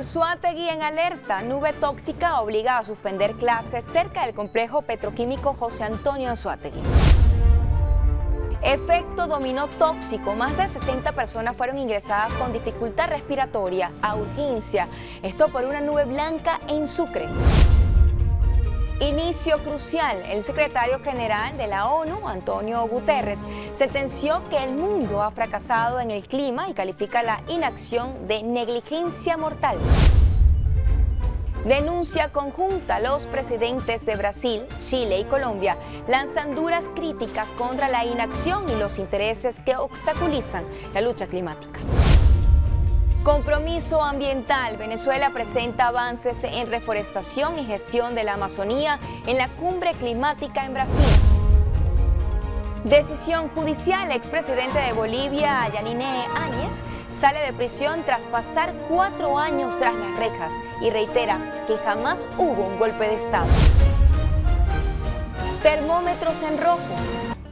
Anzoátegui en alerta. Nube tóxica obliga a suspender clases cerca del complejo petroquímico José Antonio Anzoátegui. Efecto dominó tóxico. Más de 60 personas fueron ingresadas con dificultad respiratoria a urgencia. Esto por una nube blanca en Sucre. Inicio crucial. El secretario general de la ONU, Antonio Guterres, sentenció que el mundo ha fracasado en el clima y califica la inacción de negligencia mortal. Denuncia conjunta. Los presidentes de Brasil, Chile y Colombia lanzan duras críticas contra la inacción y los intereses que obstaculizan la lucha climática. Compromiso ambiental. Venezuela presenta avances en reforestación y gestión de la Amazonía en la cumbre climática en Brasil. Decisión judicial. Expresidente de Bolivia, Yanine Áñez, sale de prisión tras pasar 4 años tras las rejas y reitera que jamás hubo un golpe de Estado. Termómetros en rojo.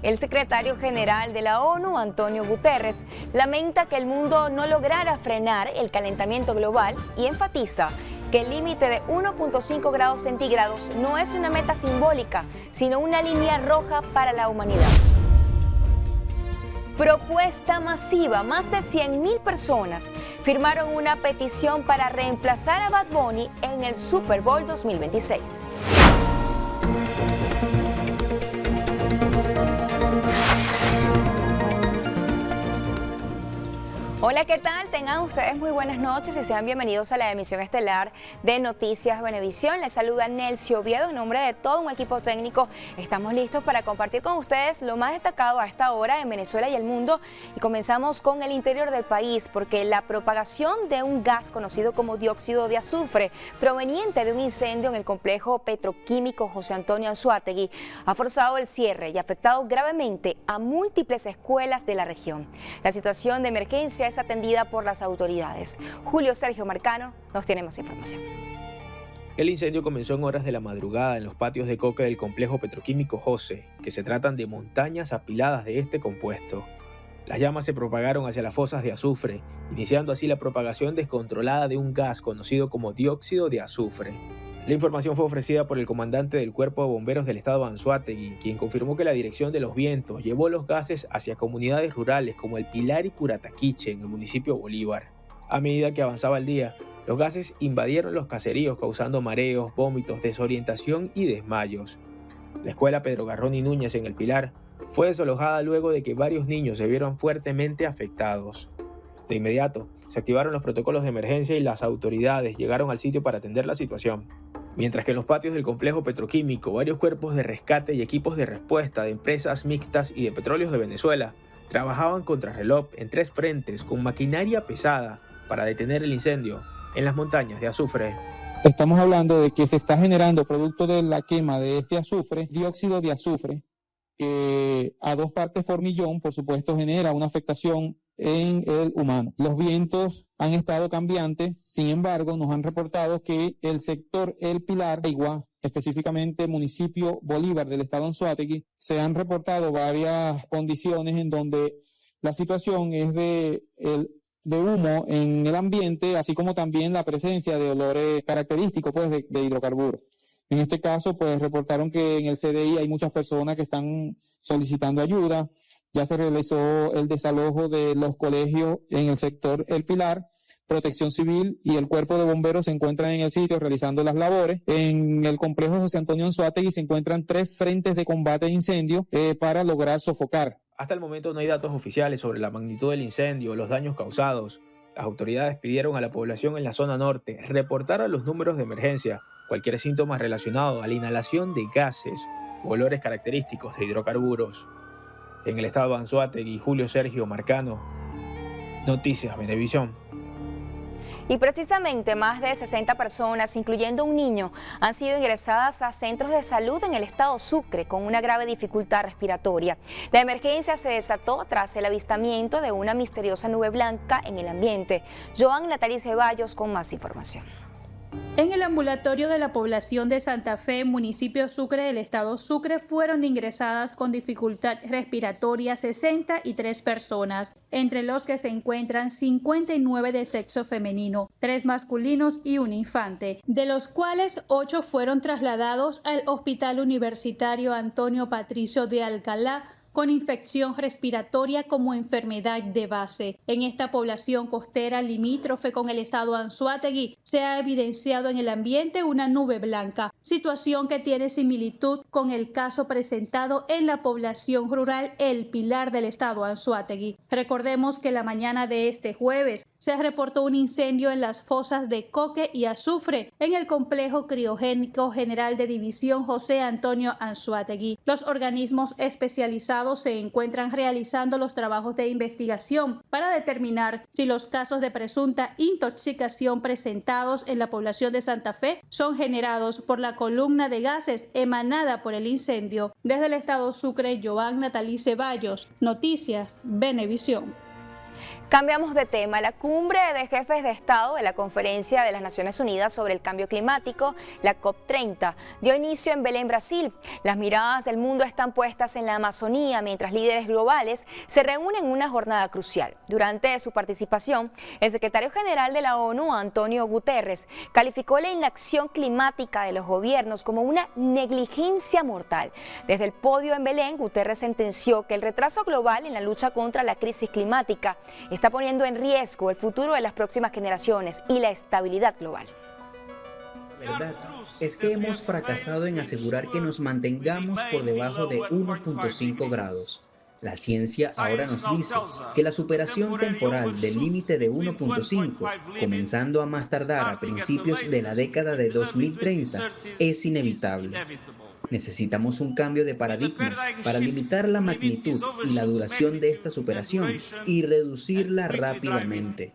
El secretario general de la ONU, Antonio Guterres, lamenta que el mundo no lograra frenar el calentamiento global y enfatiza que el límite de 1.5 grados centígrados no es una meta simbólica, sino una línea roja para la humanidad. Propuesta masiva. Más de 100.000 personas firmaron una petición para reemplazar a Bad Bunny en el Super Bowl 2026. Hola, ¿qué tal? Tengan ustedes muy buenas noches y sean bienvenidos a la emisión estelar de Noticias Venevisión. Les saluda Nelcio Oviedo. En nombre de todo un equipo técnico, estamos listos para compartir con ustedes lo más destacado a esta hora en Venezuela y el mundo. Y comenzamos con el interior del país, porque la propagación de un gas conocido como dióxido de azufre, proveniente de un incendio en el complejo petroquímico José Antonio Anzoátegui, ha forzado el cierre y afectado gravemente a múltiples escuelas de la región. La situación de emergencia es atendida por las autoridades. Julio Sergio Marcano nos tiene más información. El incendio comenzó en horas de la madrugada en los patios de coque del complejo petroquímico José, que se tratan de montañas apiladas de este compuesto. Las llamas se propagaron hacia las fosas de azufre, iniciando así la propagación descontrolada de un gas conocido como dióxido de azufre. La información fue ofrecida por el comandante del Cuerpo de Bomberos del estado Anzoátegui, quien confirmó que la Dirección de los Vientos llevó los gases hacia comunidades rurales como El Pilar y Curataquiche en el municipio Bolívar. A medida que avanzaba el día, los gases invadieron los caseríos causando mareos, vómitos, desorientación y desmayos. La escuela Pedro Garrón y Núñez en El Pilar fue desalojada luego de que varios niños se vieron fuertemente afectados. De inmediato, se activaron los protocolos de emergencia y las autoridades llegaron al sitio para atender la situación. Mientras que en los patios del complejo petroquímico, varios cuerpos de rescate y equipos de respuesta de empresas mixtas y de petróleos de Venezuela trabajaban contrarreloj en 3 frentes con maquinaria pesada para detener el incendio en las montañas de azufre. Estamos hablando de que se está generando, producto de la quema de este azufre, dióxido de azufre, que a 2 partes por millón, por supuesto, genera una afectación en el humano. Los vientos han estado cambiantes, sin embargo, nos han reportado que el sector El Pilar, específicamente municipio Bolívar del estado Anzoátegui, se han reportado varias condiciones en donde la situación es de humo en el ambiente, así como también la presencia de olores característicos de hidrocarburos. En este caso, pues reportaron que en el CDI hay muchas personas que están solicitando ayuda. Ya se realizó el desalojo de los colegios en el sector El Pilar. Protección Civil y el Cuerpo de Bomberos se encuentran en el sitio realizando las labores. En el complejo José Antonio Anzoátegui se encuentran 3 frentes de combate de incendio para lograr sofocar. Hasta el momento no hay datos oficiales sobre la magnitud del incendio o los daños causados. Las autoridades pidieron a la población en la zona norte reportar a los números de emergencia cualquier síntoma relacionado a la inhalación de gases o olores característicos de hidrocarburos. En el estado de Anzoátegui, Julio Sergio Marcano, Noticias Venevisión. Y precisamente más de 60 personas, incluyendo un niño, han sido ingresadas a centros de salud en el estado Sucre con una grave dificultad respiratoria. La emergencia se desató tras el avistamiento de una misteriosa nube blanca en el ambiente. Joan Natalie Ceballos con más información. En el ambulatorio de la población de Santa Fe, municipio Sucre del estado Sucre, fueron ingresadas con dificultad respiratoria 63 personas, entre los que se encuentran 59 de sexo femenino, 3 masculinos y un infante, de los cuales 8 fueron trasladados al Hospital Universitario Antonio Patricio de Alcalá con infección respiratoria como enfermedad de base. En esta población costera limítrofe con el estado Anzoátegui se ha evidenciado en el ambiente una nube blanca, situación que tiene similitud con el caso presentado en la población rural El Pilar del estado Anzoátegui. Recordemos que la mañana de este jueves se reportó un incendio en las fosas de Coque y Azufre en el complejo criogénico general de división José Antonio Anzoátegui. Los organismos especializados se encuentran realizando los trabajos de investigación para determinar si los casos de presunta intoxicación presentados en la población de Santa Fe son generados por la columna de gases emanada por el incendio. Desde el estado Sucre, Joan Natalí Ceballos, Noticias Venevisión. Cambiamos de tema. La cumbre de jefes de Estado de la Conferencia de las Naciones Unidas sobre el Cambio Climático, la COP30, dio inicio en Belén, Brasil. Las miradas del mundo están puestas en la Amazonía, mientras líderes globales se reúnen en una jornada crucial. Durante su participación, el secretario general de la ONU, Antonio Guterres, calificó la inacción climática de los gobiernos como una negligencia mortal. Desde el podio en Belén, Guterres sentenció que el retraso global en la lucha contra la crisis climática está poniendo en riesgo el futuro de las próximas generaciones y la estabilidad global. La verdad es que hemos fracasado en asegurar que nos mantengamos por debajo de 1.5 grados. La ciencia ahora nos dice que la superación temporal del límite de 1.5, comenzando a más tardar a principios de la década de 2030, es inevitable. Necesitamos un cambio de paradigma para limitar la magnitud y la duración de esta superación y reducirla rápidamente.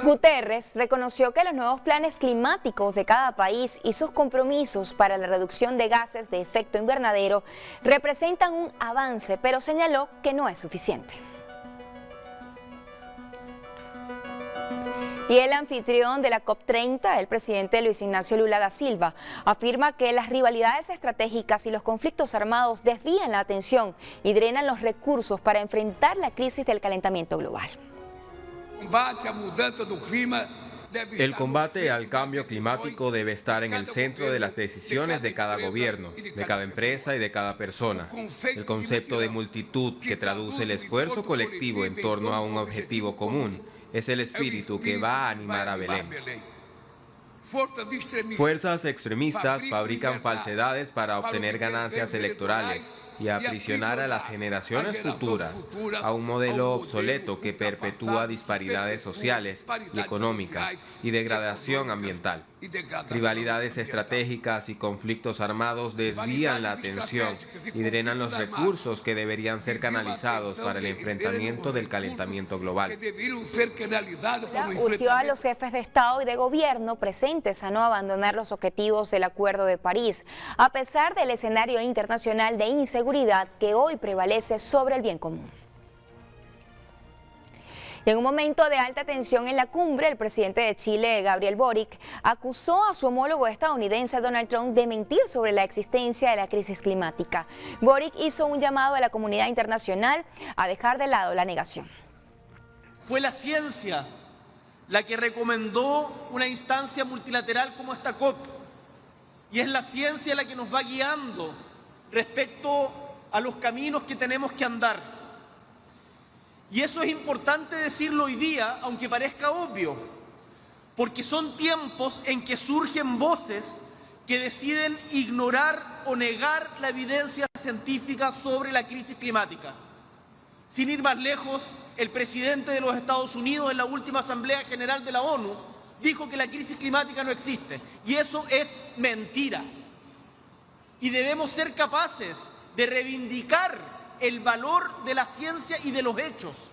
Guterres reconoció que los nuevos planes climáticos de cada país y sus compromisos para la reducción de gases de efecto invernadero representan un avance, pero señaló que no es suficiente. Y el anfitrión de la COP30, el presidente Luis Ignacio Lula da Silva, afirma que las rivalidades estratégicas y los conflictos armados desvían la atención y drenan los recursos para enfrentar la crisis del calentamiento global. El combate al cambio climático debe estar en el centro de las decisiones de cada gobierno, de cada empresa y de cada persona. El concepto de multitud que traduce el esfuerzo colectivo en torno a un objetivo común es el espíritu que va a animar a Belén. Fuerzas extremistas fabrican falsedades para obtener ganancias electorales y aprisionar a las generaciones futuras a un modelo obsoleto que perpetúa disparidades sociales y económicas y degradación ambiental. Rivalidades estratégicas y conflictos armados desvían la atención y drenan los recursos que deberían ser canalizados para el enfrentamiento del calentamiento global. Urgió a los jefes de Estado y de Gobierno presentes a no abandonar los objetivos del Acuerdo de París, a pesar del escenario internacional de inseguridad que hoy prevalece sobre el bien común. Y en un momento de alta tensión en la cumbre, el presidente de Chile, Gabriel Boric, acusó a su homólogo estadounidense Donald Trump de mentir sobre la existencia de la crisis climática. Boric hizo un llamado a la comunidad internacional a dejar de lado la negación. Fue la ciencia la que recomendó una instancia multilateral como esta COP, y es la ciencia la que nos va guiando respecto a los caminos que tenemos que andar. Y eso es importante decirlo hoy día, aunque parezca obvio, porque son tiempos en que surgen voces que deciden ignorar o negar la evidencia científica sobre la crisis climática. Sin ir más lejos, el presidente de los Estados Unidos en la última Asamblea General de la ONU dijo que la crisis climática no existe, y eso es mentira. Y debemos ser capaces de reivindicar el valor de la ciencia y de los hechos.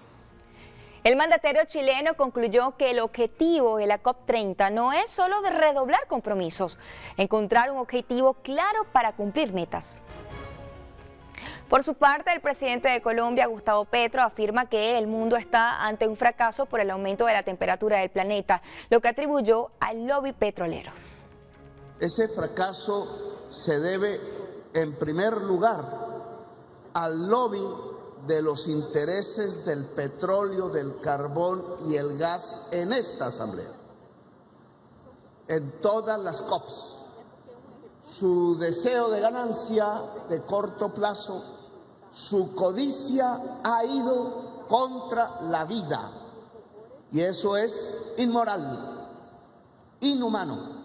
El mandatario chileno concluyó que el objetivo de la COP30 no es solo de redoblar compromisos, encontrar un objetivo claro para cumplir metas. Por su parte, el presidente de Colombia, Gustavo Petro, afirma que el mundo está ante un fracaso por el aumento de la temperatura del planeta, lo que atribuyó al lobby petrolero. Ese fracaso se debe, en primer lugar, al lobby de los intereses del petróleo, del carbón y el gas en esta Asamblea, en todas las COPs. Su deseo de ganancia de corto plazo, su codicia ha ido contra la vida, y eso es inmoral, inhumano.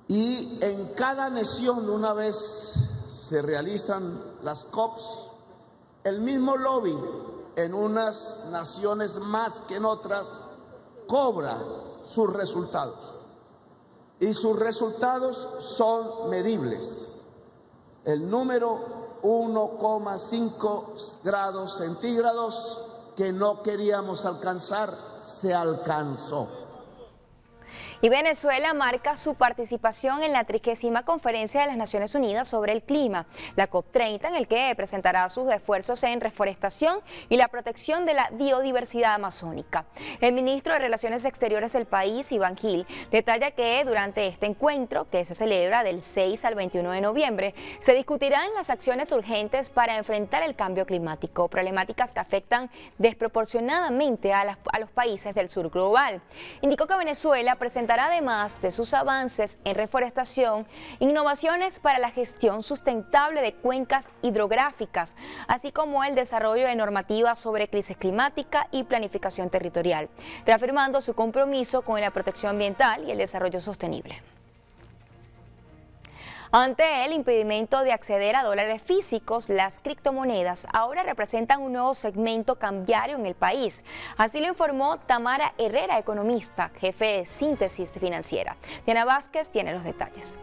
Y en cada nación, una vez se realizan las COPs, el mismo lobby en unas naciones más que en otras cobra sus resultados. Y sus resultados son medibles. El número 1,5 grados centígrados que no queríamos alcanzar, se alcanzó. Y Venezuela marca su participación en la 30ª Conferencia de las Naciones Unidas sobre el Clima, la COP30, en el que presentará sus esfuerzos en reforestación y la protección de la biodiversidad amazónica. El ministro de Relaciones Exteriores del país, Iván Gil, detalla que durante este encuentro, que se celebra del 6 al 21 de noviembre, se discutirán las acciones urgentes para enfrentar el cambio climático, problemáticas que afectan desproporcionadamente a los países del sur global. Indicó que Venezuela presentará, además de sus avances en reforestación, innovaciones para la gestión sustentable de cuencas hidrográficas, así como el desarrollo de normativas sobre crisis climática y planificación territorial, reafirmando su compromiso con la protección ambiental y el desarrollo sostenible. Ante el impedimento de acceder a dólares físicos, las criptomonedas ahora representan un nuevo segmento cambiario en el país. Así lo informó Tamara Herrera, economista, jefe de Síntesis Financiera. Diana Vázquez tiene los detalles.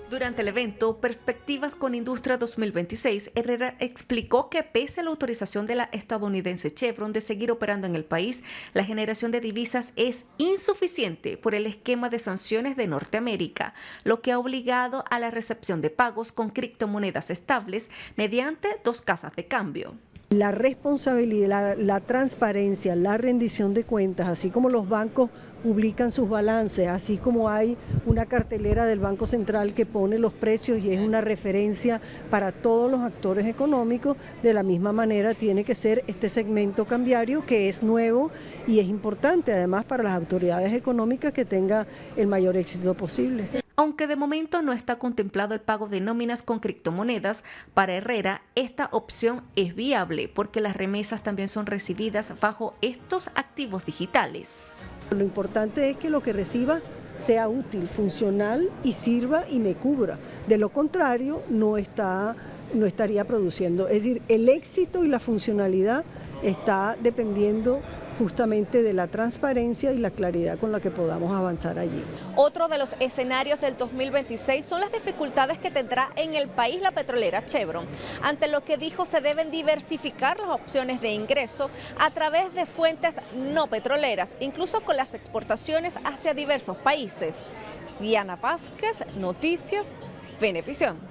Durante el evento Perspectivas con Industria 2026, Herrera explicó que pese a la autorización de la estadounidense Chevron de seguir operando en el país, la generación de divisas es insuficiente por el esquema de sanciones de Norteamérica, lo que ha obligado a la recepción de pagos con criptomonedas estables mediante 2 casas de cambio. La responsabilidad, la transparencia, la rendición de cuentas, así como los bancos publican sus balances, así como hay una cartelera del Banco Central que pone los precios y es una referencia para todos los actores económicos, de la misma manera tiene que ser este segmento cambiario, que es nuevo y es importante además para las autoridades económicas que tenga el mayor éxito posible. Aunque de momento no está contemplado el pago de nóminas con criptomonedas, para Herrera esta opción es viable porque las remesas también son recibidas bajo estos activos digitales. Lo importante es que lo que reciba sea útil, funcional y sirva y me cubra. De lo contrario, no estaría produciendo. Es decir, el éxito y la funcionalidad está dependiendo justamente de la transparencia y la claridad con la que podamos avanzar allí. Otro de los escenarios del 2026 son las dificultades que tendrá en el país la petrolera Chevron, ante lo que dijo se deben diversificar las opciones de ingreso a través de fuentes no petroleras, incluso con las exportaciones hacia diversos países. Diana Vázquez, Noticias, Venevisión.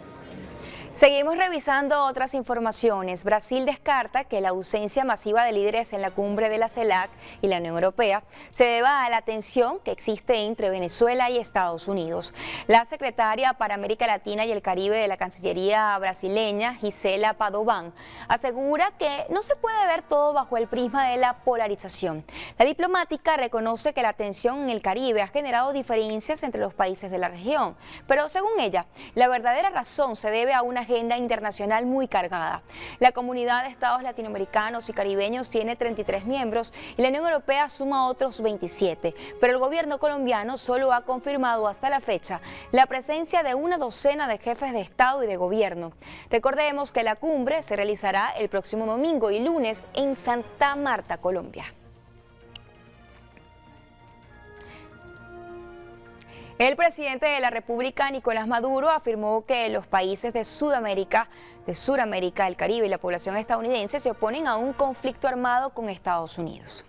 Seguimos revisando otras informaciones. Brasil descarta que la ausencia masiva de líderes en la cumbre de la CELAC y la Unión Europea se deba a la tensión que existe entre Venezuela y Estados Unidos. La secretaria para América Latina y el Caribe de la Cancillería brasileña, Gisela Padovan, asegura que no se puede ver todo bajo el prisma de la polarización. La diplomática reconoce que la tensión en el Caribe ha generado diferencias entre los países de la región, pero según ella, la verdadera razón se debe a una agenda internacional muy cargada. La comunidad de estados latinoamericanos y caribeños tiene 33 miembros y la Unión Europea suma otros 27, pero el gobierno colombiano solo ha confirmado hasta la fecha la presencia de una docena de jefes de Estado y de gobierno. Recordemos que la cumbre se realizará el próximo domingo y lunes en Santa Marta, Colombia. El presidente de la República, Nicolás Maduro, afirmó que los países de Suramérica, el Caribe y la población estadounidense se oponen a un conflicto armado con Estados Unidos.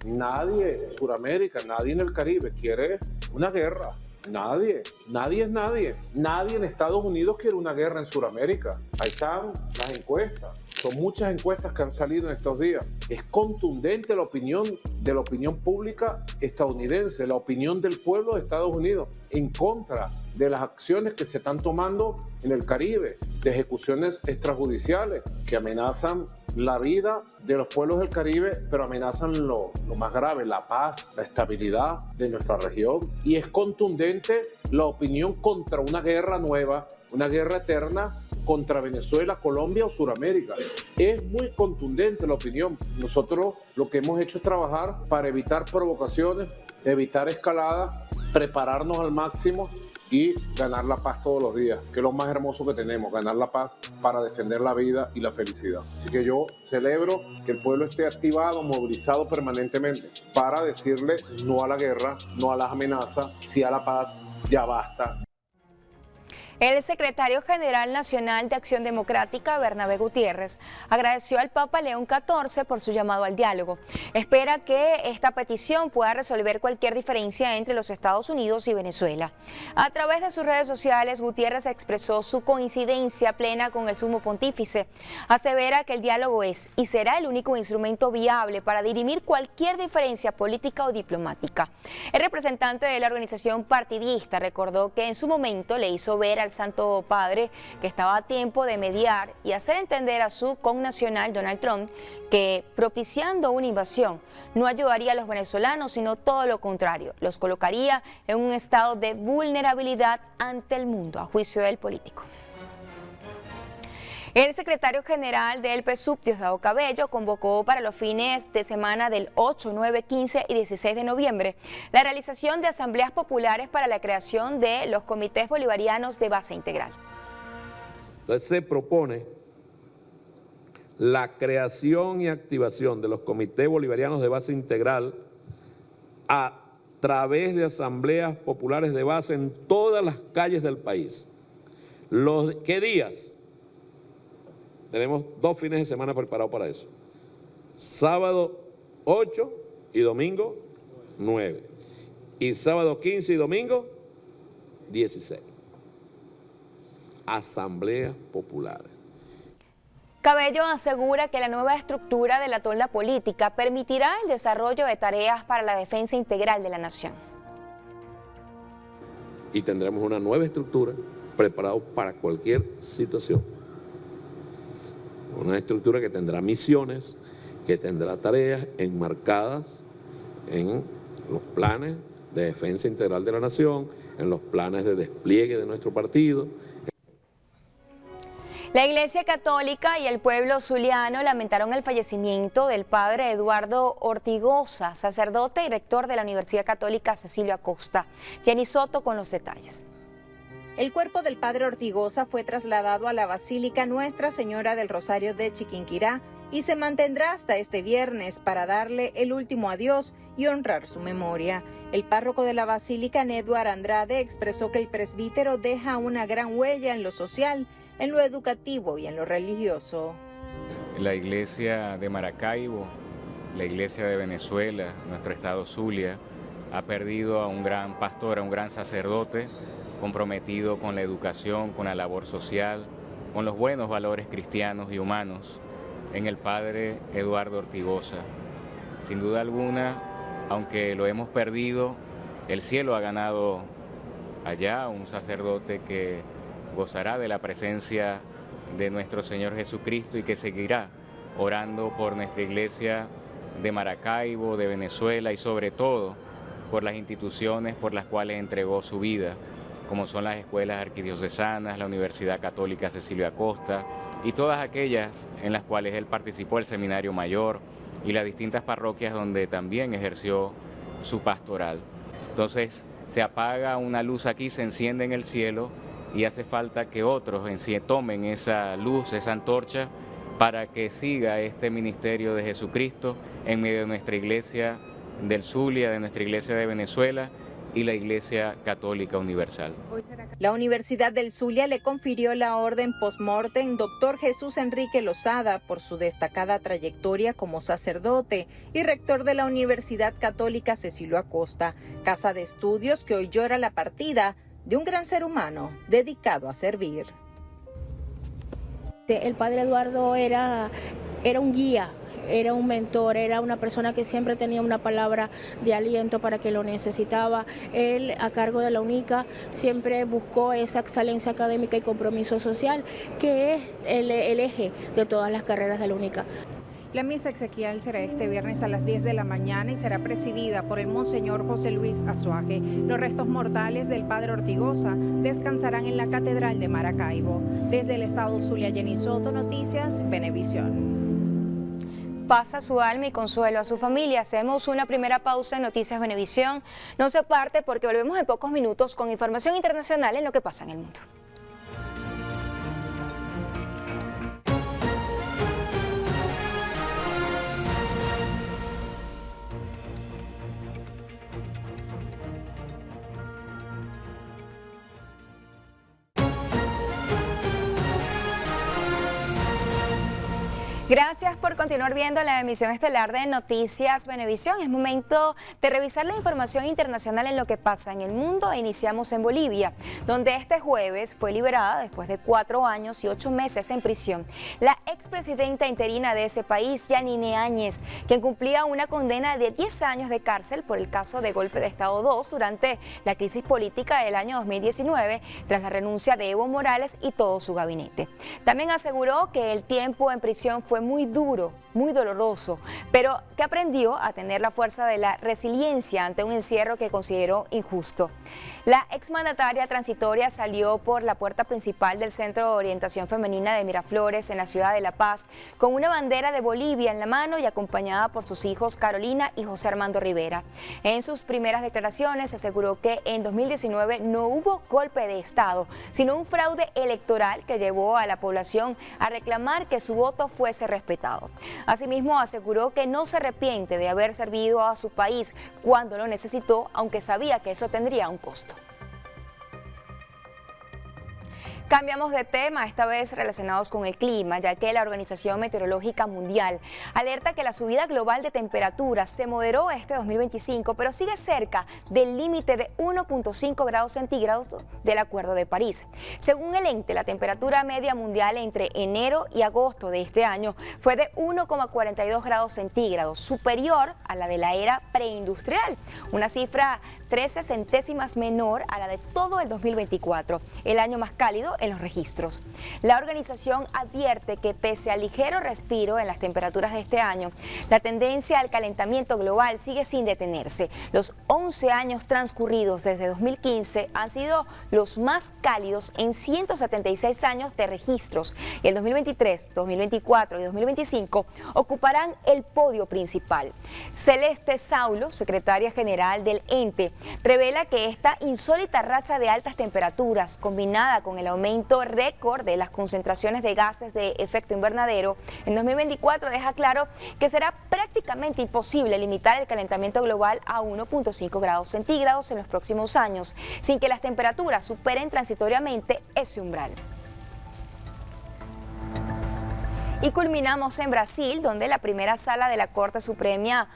Nadie en Suramérica, nadie en el Caribe quiere una guerra. Nadie es nadie. Nadie en Estados Unidos quiere una guerra en Suramérica. Ahí están las encuestas. Son muchas encuestas que han salido en estos días. Es contundente la opinión de la opinión pública estadounidense, la opinión del pueblo de Estados Unidos en contra de las acciones que se están tomando en el Caribe, de ejecuciones extrajudiciales que amenazan la vida de los pueblos del Caribe, pero amenazan lo más grave, la paz, la estabilidad de nuestra región. Y es contundente la opinión contra una guerra nueva, una guerra eterna contra Venezuela, Colombia o Sudamérica. Es muy contundente la opinión. Nosotros lo que hemos hecho es trabajar para evitar provocaciones, evitar escaladas, prepararnos al máximo y ganar la paz todos los días, que es lo más hermoso que tenemos, ganar la paz para defender la vida y la felicidad. Así que yo celebro que el pueblo esté activado, movilizado permanentemente para decirle no a la guerra, no a las amenazas, sí a la paz, ya basta. El secretario general nacional de Acción Democrática, Bernabé Gutiérrez, agradeció al Papa León XIV por su llamado al diálogo. Espera que esta petición pueda resolver cualquier diferencia entre los Estados Unidos y Venezuela. A través de sus redes sociales, Gutiérrez expresó su coincidencia plena con el sumo pontífice. Asevera que el diálogo es y será el único instrumento viable para dirimir cualquier diferencia política o diplomática. El representante de la organización partidista recordó que en su momento le hizo ver al Santo Padre que estaba a tiempo de mediar y hacer entender a su connacional Donald Trump que propiciando una invasión no ayudaría a los venezolanos, sino todo lo contrario, los colocaría en un estado de vulnerabilidad ante el mundo, a juicio del político. El secretario general del PSUV, Diosdado Cabello, convocó para los fines de semana del 8, 9, 15 y 16 de noviembre la realización de asambleas populares para la creación de los comités bolivarianos de base integral. Entonces se propone la creación y activación de los comités bolivarianos de base integral a través de asambleas populares de base en todas las calles del país. ¿Qué días? Tenemos 2 fines de semana preparados para eso. Sábado 8 y domingo 9. Y sábado 15 y domingo 16. Asambleas populares. Cabello asegura que la nueva estructura de la tolda política permitirá el desarrollo de tareas para la defensa integral de la nación. Y tendremos una nueva estructura preparada para cualquier situación. Una estructura que tendrá misiones, que tendrá tareas enmarcadas en los planes de defensa integral de la nación, en los planes de despliegue de nuestro partido. La Iglesia Católica y el pueblo zuliano lamentaron el fallecimiento del padre Eduardo Ortigosa, sacerdote y rector de la Universidad Católica Cecilio Acosta. Jenny Soto con los detalles. El cuerpo del padre Ortigosa fue trasladado a la Basílica Nuestra Señora del Rosario de Chiquinquirá y se mantendrá hasta este viernes para darle el último adiós y honrar su memoria. El párroco de la Basílica, Nedward Andrade, expresó que el presbítero deja una gran huella en lo social, en lo educativo y en lo religioso. La iglesia de Maracaibo, la iglesia de Venezuela, nuestro estado Zulia, ha perdido a un gran pastor, a un gran sacerdote, comprometido con la educación, con la labor social, con los buenos valores cristianos y humanos, en el padre Eduardo Ortigosa. Sin duda alguna, aunque lo hemos perdido, el cielo ha ganado allá un sacerdote que gozará de la presencia de nuestro Señor Jesucristo y que seguirá orando por nuestra iglesia de Maracaibo, de Venezuela y sobre todo por las instituciones por las cuales entregó su vida, como son las escuelas arquidiocesanas, la Universidad Católica Cecilio Acosta y todas aquellas en las cuales él participó, el Seminario Mayor y las distintas parroquias donde también ejerció su pastoral. Entonces se apaga una luz aquí, se enciende en el cielo y hace falta que otros tomen esa luz, esa antorcha, para que siga este ministerio de Jesucristo en medio de nuestra iglesia del Zulia, de nuestra iglesia de Venezuela y la Iglesia Católica Universal. La Universidad del Zulia le confirió la orden post-mortem Dr. Jesús Enrique Lozada por su destacada trayectoria como sacerdote y rector de la Universidad Católica Cecilio Acosta, casa de estudios que hoy llora la partida de un gran ser humano dedicado a servir. El padre Eduardo era un guía, era un mentor, era una persona que siempre tenía una palabra de aliento para que lo necesitaba. Él, a cargo de la UNICA, siempre buscó esa excelencia académica y compromiso social, que es el eje de todas las carreras de la UNICA. La misa exequial será este viernes a las 10 de la mañana y será presidida por el Monseñor José Luis Azuaje. Los restos mortales del padre Ortigosa descansarán en la Catedral de Maracaibo. Desde el estado Zulia, Jenny Soto, Noticias Venevisión. Paz a su alma y consuelo a su familia. Hacemos una primera pausa en Noticias Venevisión. No se aparte porque volvemos en pocos minutos con información internacional en lo que pasa en el mundo. Gracias por continuar viendo la emisión estelar de Noticias Venevisión. Es momento de revisar la información internacional en lo que pasa en el mundo. Iniciamos en Bolivia, donde este jueves fue liberada después de 4 años y 8 meses en prisión la expresidenta interina de ese país, Yanine Áñez, quien cumplía una condena de 10 años de cárcel por el caso de golpe de Estado 2 durante la crisis política del año 2019, tras la renuncia de Evo Morales y todo su gabinete. También aseguró que el tiempo en prisión fue muy duro, muy doloroso, pero que aprendió a tener la fuerza de la resiliencia ante un encierro que consideró injusto. La exmandataria transitoria salió por la puerta principal del Centro de Orientación Femenina de Miraflores en la ciudad de La Paz con una bandera de Bolivia en la mano y acompañada por sus hijos Carolina y José Armando Rivera. En sus primeras declaraciones aseguró que en 2019 no hubo golpe de Estado, sino un fraude electoral que llevó a la población a reclamar que su voto fuese respetado. Asimismo, aseguró que no se arrepiente de haber servido a su país cuando lo necesitó, aunque sabía que eso tendría un costo. Cambiamos de tema, esta vez relacionados con el clima, ya que la Organización Meteorológica Mundial alerta que la subida global de temperaturas se moderó este 2025, pero sigue cerca del límite de 1.5 grados centígrados del Acuerdo de París. Según el ente, la temperatura media mundial entre enero y agosto de este año fue de 1,42 grados centígrados, superior a la de la era preindustrial, una cifra 13 centésimas menor a la de todo el 2024, el año más cálido en los registros. La organización advierte que pese al ligero respiro en las temperaturas de este año, la tendencia al calentamiento global sigue sin detenerse. Los 11 años transcurridos desde 2015 han sido los más cálidos en 176 años de registros y el 2023, 2024 y 2025 ocuparán el podio principal. Celeste Saulo, secretaria general del ente, revela que esta insólita racha de altas temperaturas combinada con el aumento récord de las concentraciones de gases de efecto invernadero en 2024 deja claro que será prácticamente imposible limitar el calentamiento global a 1.5 grados centígrados en los próximos años, sin que las temperaturas superen transitoriamente ese umbral. Y culminamos en Brasil, donde la primera sala de la Corte Suprema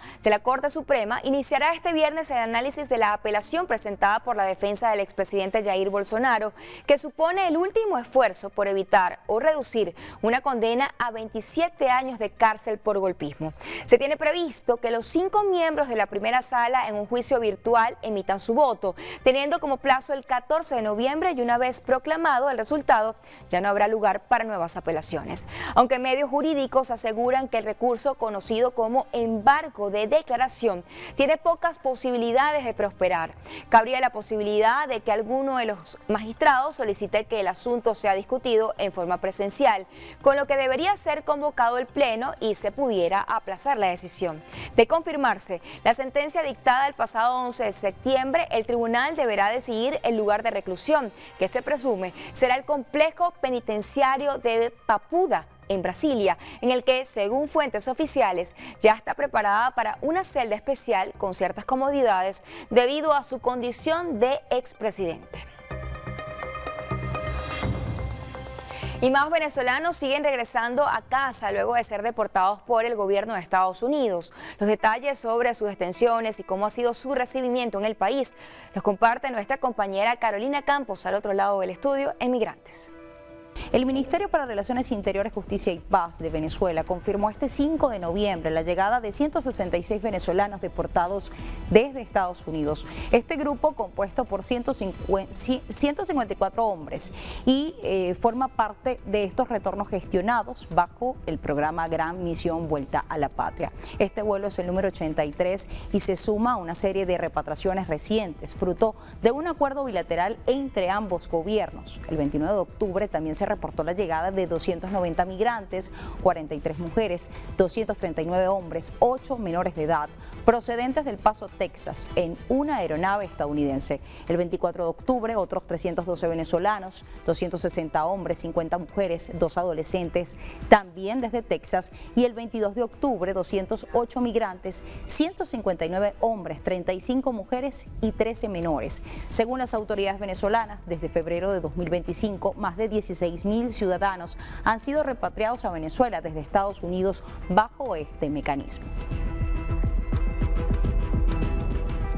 iniciará este viernes el análisis de la apelación presentada por la defensa del expresidente Jair Bolsonaro, que supone el último esfuerzo por evitar o reducir una condena a 27 años de cárcel por golpismo. Se tiene previsto que los 5 miembros de la primera sala en un juicio virtual emitan su voto, teniendo como plazo el 14 de noviembre y una vez proclamado el resultado, ya no habrá lugar para nuevas apelaciones. Aunque medios jurídicos aseguran que el recurso conocido como embargo de declaración tiene pocas posibilidades de prosperar. Cabría la posibilidad de que alguno de los magistrados solicite que el asunto sea discutido en forma presencial, con lo que debería ser convocado el pleno y se pudiera aplazar la decisión. De confirmarse la sentencia dictada el pasado 11 de septiembre, el tribunal deberá decidir el lugar de reclusión, que se presume será el complejo penitenciario de Papuda, en Brasilia, en el que, según fuentes oficiales, ya está preparada para una celda especial con ciertas comodidades debido a su condición de expresidente. Y más venezolanos siguen regresando a casa luego de ser deportados por el gobierno de Estados Unidos. Los detalles sobre sus detenciones y cómo ha sido su recibimiento en el país los comparte nuestra compañera Carolina Campos al otro lado del estudio en Migrantes. El Ministerio para Relaciones Interiores, Justicia y Paz de Venezuela confirmó este 5 de noviembre la llegada de 166 venezolanos deportados desde Estados Unidos. Este grupo, compuesto por 154 hombres, y forma parte de estos retornos gestionados bajo el programa Gran Misión Vuelta a la Patria. Este vuelo es el número 83 y se suma a una serie de repatriaciones recientes, fruto de un acuerdo bilateral entre ambos gobiernos. El 29 de octubre también se reportó la llegada de 290 migrantes, 43 mujeres, 239 hombres, 8 menores de edad, procedentes del Paso, Texas, en una aeronave estadounidense. El 24 de octubre, otros 312 venezolanos, 260 hombres, 50 mujeres, 2 adolescentes, también desde Texas. Y el 22 de octubre, 208 migrantes, 159 hombres, 35 mujeres y 13 menores. Según las autoridades venezolanas, desde febrero de 2025, más de 16.000 ciudadanos han sido repatriados a Venezuela desde Estados Unidos bajo este mecanismo.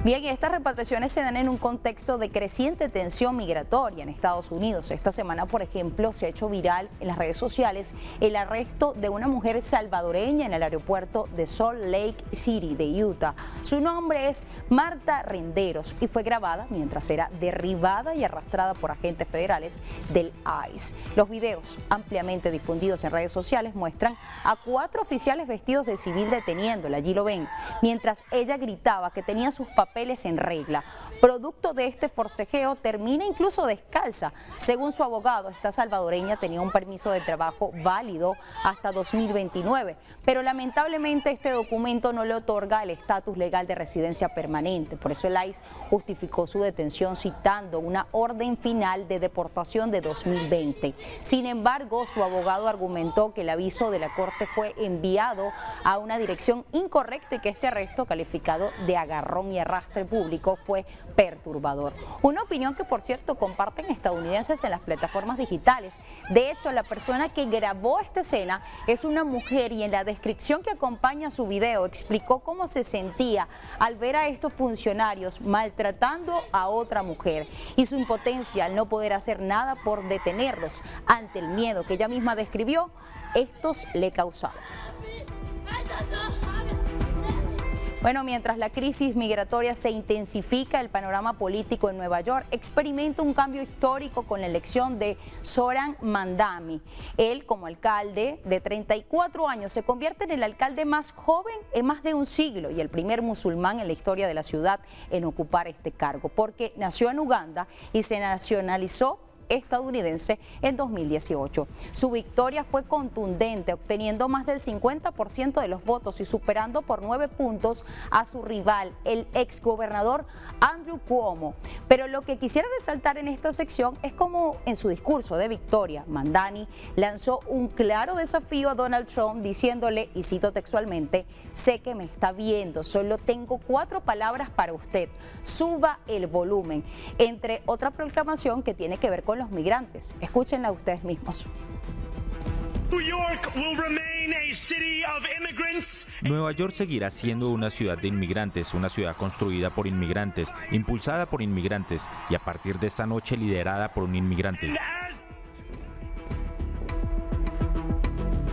Bien, y estas repatriaciones se dan en un contexto de creciente tensión migratoria en Estados Unidos. Esta semana, por ejemplo, se ha hecho viral en las redes sociales el arresto de una mujer salvadoreña en el aeropuerto de Salt Lake City de Utah. Su nombre es Marta Renderos y fue grabada mientras era derribada y arrastrada por agentes federales del ICE. Los videos ampliamente difundidos en redes sociales muestran a 4 oficiales vestidos de civil deteniéndola, allí lo ven, mientras ella gritaba que tenía sus papeles en regla. Producto de este forcejeo, termina incluso descalza. Según su abogado, esta salvadoreña tenía un permiso de trabajo válido hasta 2029, pero lamentablemente este documento no le otorga el estatus legal de residencia permanente. Por eso el ICE justificó su detención citando una orden final de deportación de 2020. Sin embargo, su abogado argumentó que el aviso de la Corte fue enviado a una dirección incorrecta y que este arresto, calificado de agarrón y arrastre público, fue perturbador. Una opinión que, por cierto, comparten estadounidenses en las plataformas digitales. De hecho, la persona que grabó esta escena es una mujer y en la descripción que acompaña su video explicó cómo se sentía al ver a estos funcionarios maltratando a otra mujer y su impotencia al no poder hacer nada por detenerlos ante el miedo que ella misma describió, estos le causaban. Bueno, mientras la crisis migratoria se intensifica, el panorama político en Nueva York experimenta un cambio histórico con la elección de Zohran Mamdani. Él, como alcalde de 34 años, se convierte en el alcalde más joven en más de un siglo y el primer musulmán en la historia de la ciudad en ocupar este cargo, porque nació en Uganda y se nacionalizó estadounidense en 2018. Su victoria fue contundente, obteniendo más del 50% de los votos y superando por 9 puntos a su rival, el exgobernador Andrew Cuomo. Pero lo que quisiera resaltar en esta sección es cómo en su discurso de victoria, Mamdani lanzó un claro desafío a Donald Trump diciéndole, y cito textualmente, sé que me está viendo, solo tengo 4 palabras para usted, suba el volumen, entre otra proclamación que tiene que ver con los migrantes. Escúchenla ustedes mismos. Nueva York seguirá siendo una ciudad de inmigrantes, una ciudad construida por inmigrantes, impulsada por inmigrantes y a partir de esta noche liderada por un inmigrante.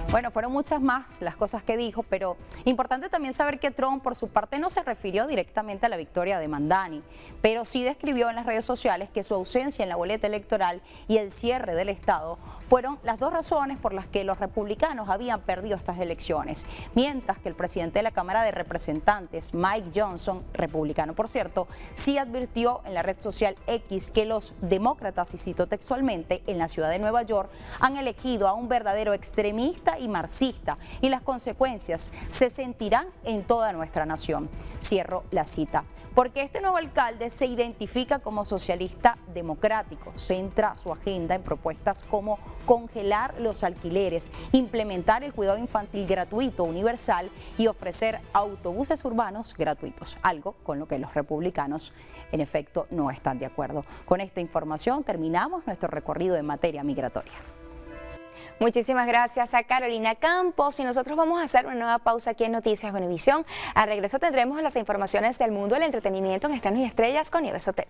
Bueno, fueron muchas más las cosas que dijo, pero importante también saber que Trump, por su parte, no se refirió directamente a la victoria de Mamdani, pero sí describió en las redes sociales que su ausencia en la boleta electoral y el cierre del Estado fueron las 2 razones por las que los republicanos habían perdido estas elecciones, mientras que el presidente de la Cámara de Representantes, Mike Johnson, republicano por cierto, sí advirtió en la red social X que los demócratas, y cito textualmente, en la ciudad de Nueva York han elegido a un verdadero extremista y marxista y las consecuencias se sentirán en toda nuestra nación. Cierro la cita. Porque este nuevo alcalde se identifica como socialista democrático, centra su agenda en propuestas como congelar los alquileres, implementar el cuidado infantil gratuito universal y ofrecer autobuses urbanos gratuitos, algo con lo que los republicanos en efecto no están de acuerdo. Con esta información terminamos nuestro recorrido en materia migratoria. Muchísimas gracias a Carolina Campos y nosotros vamos a hacer una nueva pausa aquí en Noticias Venevisión. Al regreso tendremos las informaciones del mundo del entretenimiento en Estrenos y Estrellas con Nieves Sotelo.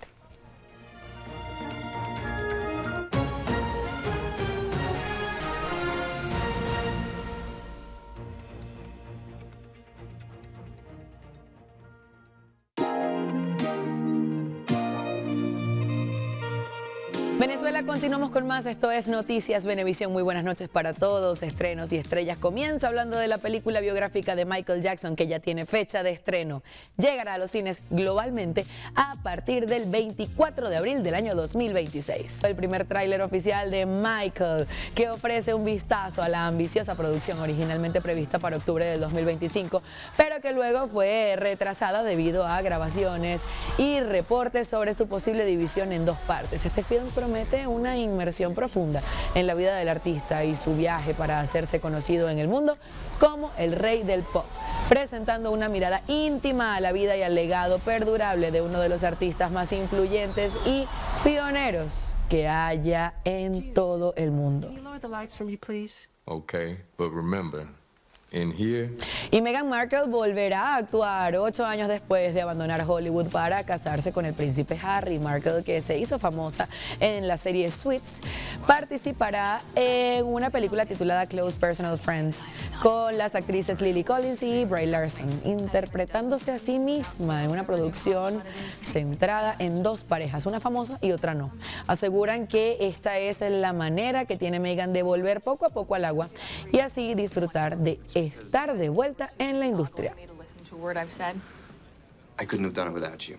Venezuela, continuamos con más. Esto es Noticias Venevisión. Muy buenas noches para todos. Estrenos y estrellas. Comienza hablando de la película biográfica de Michael Jackson, que ya tiene fecha de estreno. Llegará a los cines globalmente a partir del 24 de abril del año 2026. El primer tráiler oficial de Michael, que ofrece un vistazo a la ambiciosa producción originalmente prevista para octubre del 2025, pero que luego fue retrasada debido a grabaciones y reportes sobre su posible división en dos partes. Este film promete una inmersión profunda en la vida del artista y su viaje para hacerse conocido en el mundo como el rey del pop, presentando una mirada íntima a la vida y al legado perdurable de uno de los artistas más influyentes y pioneros que haya en todo el mundo. Okay, but remember, in here... Y Meghan Markle volverá a actuar 8 años después de abandonar Hollywood para casarse con el príncipe Harry. Markle, que se hizo famosa en la serie Suits, participará en una película titulada Close Personal Friends con las actrices Lily Collins y Brie Larson, interpretándose a sí misma en una producción centrada en dos parejas, una famosa y otra no. Aseguran que esta es la manera que tiene Meghan de volver poco a poco al agua y así disfrutar de estar de vuelta en la industria. I couldn't have done it without you.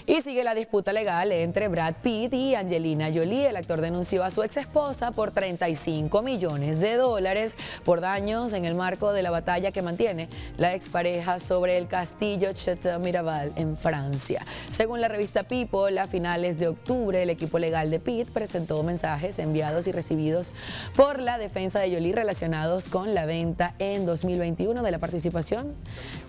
Y sigue la disputa legal entre Brad Pitt y Angelina Jolie. El actor denunció a su ex esposa por $35 millones por daños en el marco de la batalla que mantiene la expareja sobre el castillo Château Miraval en Francia. Según la revista People, a finales de octubre, el equipo legal de Pitt presentó mensajes enviados y recibidos por la defensa de Jolie relacionados con la venta en 2021 de la participación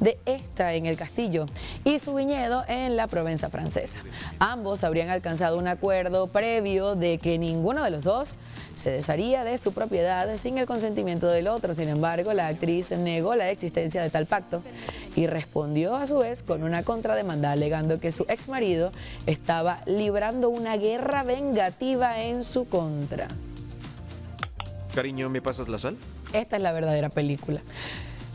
de esta en el castillo y su viñedo en la provincia francesa. Ambos habrían alcanzado un acuerdo previo de que ninguno de los dos se desharía de su propiedad sin el consentimiento del otro. Sin embargo, la actriz negó la existencia de tal pacto y respondió a su vez con una contrademanda alegando que su exmarido estaba librando una guerra vengativa en su contra. Cariño, ¿me pasas la sal? Esta es la verdadera película.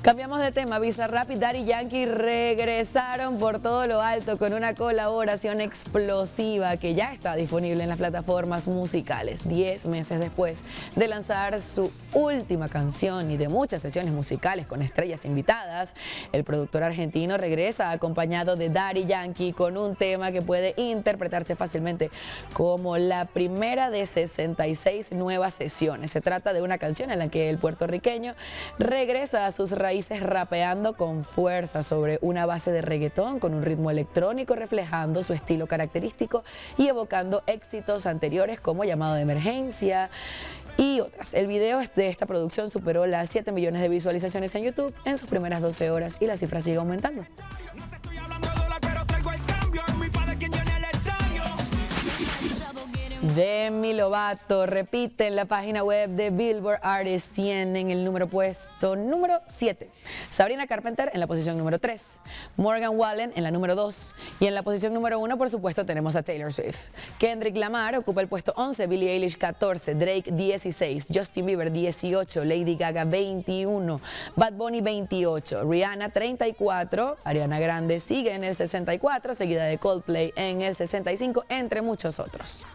Cambiamos de tema. Bizarrap y Daddy Yankee regresaron por todo lo alto con una colaboración explosiva que ya está disponible en las plataformas musicales. 10 meses después de lanzar su última canción y de muchas sesiones musicales con estrellas invitadas, el productor argentino regresa acompañado de Daddy Yankee con un tema que puede interpretarse fácilmente como la primera de 66 nuevas sesiones. Se trata de una canción en la que el puertorriqueño regresa a sus raíces rapeando con fuerza sobre una base de reggaetón con un ritmo electrónico reflejando su estilo característico y evocando éxitos anteriores como Llamado de Emergencia y otras. El video de esta producción superó las 7 millones de visualizaciones en YouTube en sus primeras 12 horas y la cifra sigue aumentando. Demi Lovato repite en la página web de Billboard Artist 100 en el puesto número 7. Sabrina Carpenter en la posición número 3. Morgan Wallen en la número 2. Y en la posición número 1, por supuesto, tenemos a Taylor Swift. Kendrick Lamar ocupa el puesto 11, Billie Eilish 14, Drake 16, Justin Bieber 18, Lady Gaga 21, Bad Bunny 28, Rihanna 34, Ariana Grande sigue en el 64, seguida de Coldplay en el 65, entre muchos otros.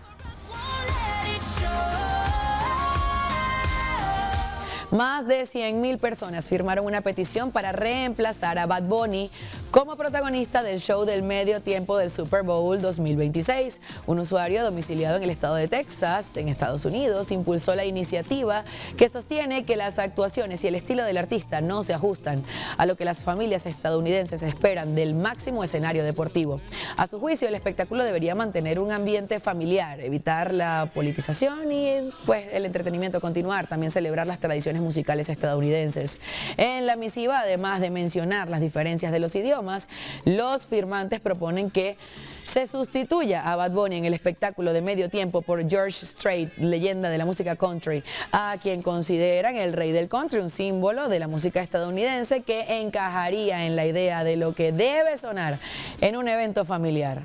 Más de 100.000 personas firmaron una petición para reemplazar a Bad Bunny como protagonista del show del medio tiempo del Super Bowl 2026. Un usuario domiciliado en el estado de Texas, en Estados Unidos, impulsó la iniciativa que sostiene que las actuaciones y el estilo del artista no se ajustan a lo que las familias estadounidenses esperan del máximo escenario deportivo. A su juicio, el espectáculo debería mantener un ambiente familiar, evitar la politización y pues, el entretenimiento continuar, también celebrar las tradiciones musicales estadounidenses. En la misiva, además de mencionar las diferencias de los idiomas, los firmantes proponen que se sustituya a Bad Bunny en el espectáculo de medio tiempo por George Strait, leyenda de la música country, a quien consideran el rey del country, un símbolo de la música estadounidense que encajaría en la idea de lo que debe sonar en un evento familiar.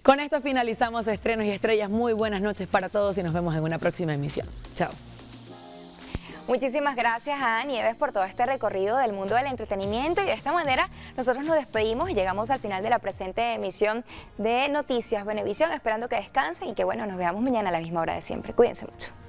Con esto finalizamos Estrenos y Estrellas. Muy buenas noches para todos y nos vemos en una próxima emisión. Chao. Muchísimas gracias a Nieves por todo este recorrido del mundo del entretenimiento, y de esta manera nosotros nos despedimos y llegamos al final de la presente emisión de Noticias Venevisión, esperando que descansen y que bueno, nos veamos mañana a la misma hora de siempre. Cuídense mucho.